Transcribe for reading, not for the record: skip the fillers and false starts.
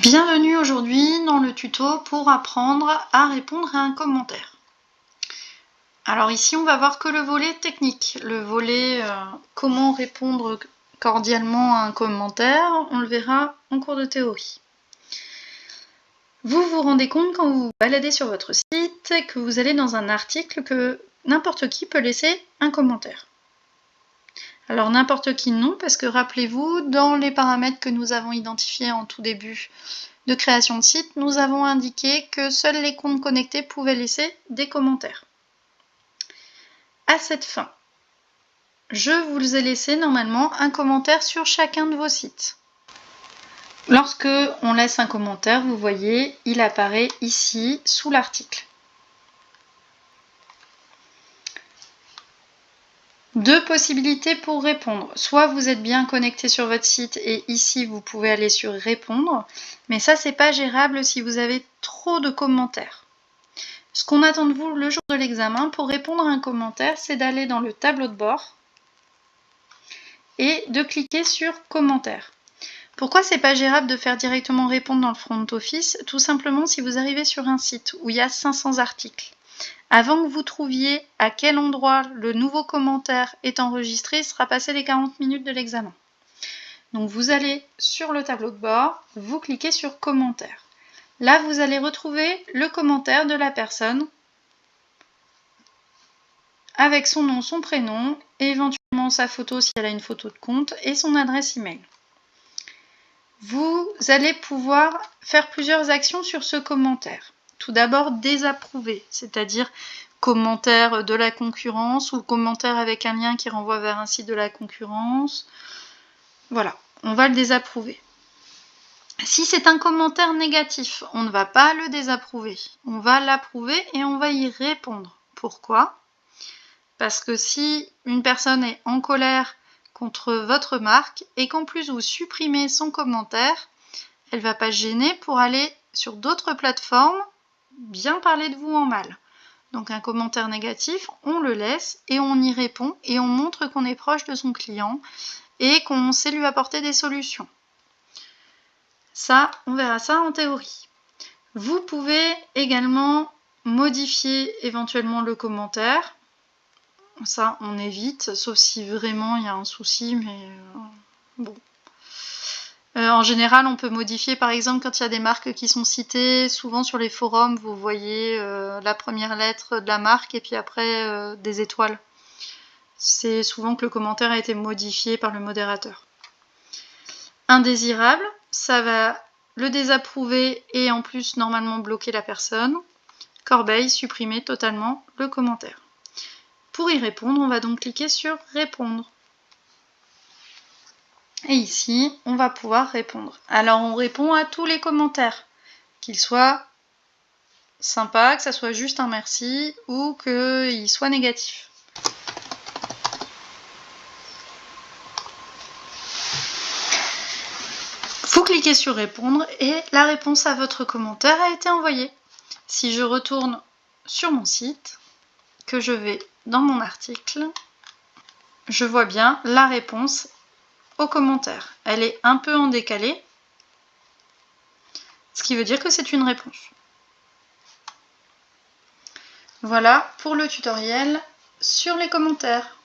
Bienvenue aujourd'hui dans le tuto pour apprendre à répondre à un commentaire. Alors ici on va voir que le volet technique, le volet comment répondre cordialement à un commentaire, on le verra en cours de théorie. Vous vous rendez compte quand vous vous baladez sur votre site que vous allez dans un article que n'importe qui peut laisser un commentaire. Alors n'importe qui non, parce que rappelez-vous, dans les paramètres que nous avons identifiés en tout début de création de site, nous avons indiqué que seuls les comptes connectés pouvaient laisser des commentaires. À cette fin, je vous ai laissé normalement un commentaire sur chacun de vos sites. Lorsque on laisse un commentaire, vous voyez, il apparaît ici sous l'article. Deux possibilités pour répondre. Soit vous êtes bien connecté sur votre site et ici vous pouvez aller sur répondre, mais ça c'est pas gérable si vous avez trop de commentaires. Ce qu'on attend de vous le jour de l'examen pour répondre à un commentaire, c'est d'aller dans le tableau de bord et de cliquer sur commentaire. Pourquoi c'est pas gérable de faire directement répondre dans le front office? Tout simplement si vous arrivez sur un site où il y a 500 articles. Avant que vous trouviez à quel endroit le nouveau commentaire est enregistré, il sera passé les 40 minutes de l'examen. Donc vous allez sur le tableau de bord, vous cliquez sur commentaire. Là, vous allez retrouver le commentaire de la personne avec son nom, son prénom, et éventuellement sa photo si elle a une photo de compte et son adresse email. Vous allez pouvoir faire plusieurs actions sur ce commentaire. Tout d'abord, désapprouver, c'est-à-dire commentaire de la concurrence ou commentaire avec un lien qui renvoie vers un site de la concurrence. Voilà, on va le désapprouver. Si c'est un commentaire négatif, on ne va pas le désapprouver. On va l'approuver et on va y répondre. Pourquoi? Parce que si une personne est en colère contre votre marque et qu'en plus vous supprimez son commentaire, elle ne va pas se gêner pour aller sur d'autres plateformes bien parler de vous en mal. Donc un commentaire négatif, on le laisse et on y répond et on montre qu'on est proche de son client et qu'on sait lui apporter des solutions. Ça, on verra ça en théorie. Vous pouvez également modifier éventuellement le commentaire. Ça, on évite, sauf si vraiment il y a un souci, mais bon. En général, on peut modifier, par exemple, quand il y a des marques qui sont citées, souvent sur les forums, vous voyez la première lettre de la marque et puis après des étoiles. C'est souvent que le commentaire a été modifié par le modérateur. Indésirable, ça va le désapprouver et en plus normalement bloquer la personne. Corbeille, supprimer totalement le commentaire. Pour y répondre, on va donc cliquer sur répondre. Et ici, on va pouvoir répondre. Alors, on répond à tous les commentaires, qu'ils soient sympas, que ça soit juste un merci ou qu'ils soient négatifs. Vous cliquez sur répondre et la réponse à votre commentaire a été envoyée. Si je retourne sur mon site, que je vais dans mon article, je vois bien la réponse au commentaire. Elle est un peu en décalé, ce qui veut dire que c'est une réponse. Voilà pour le tutoriel sur les commentaires.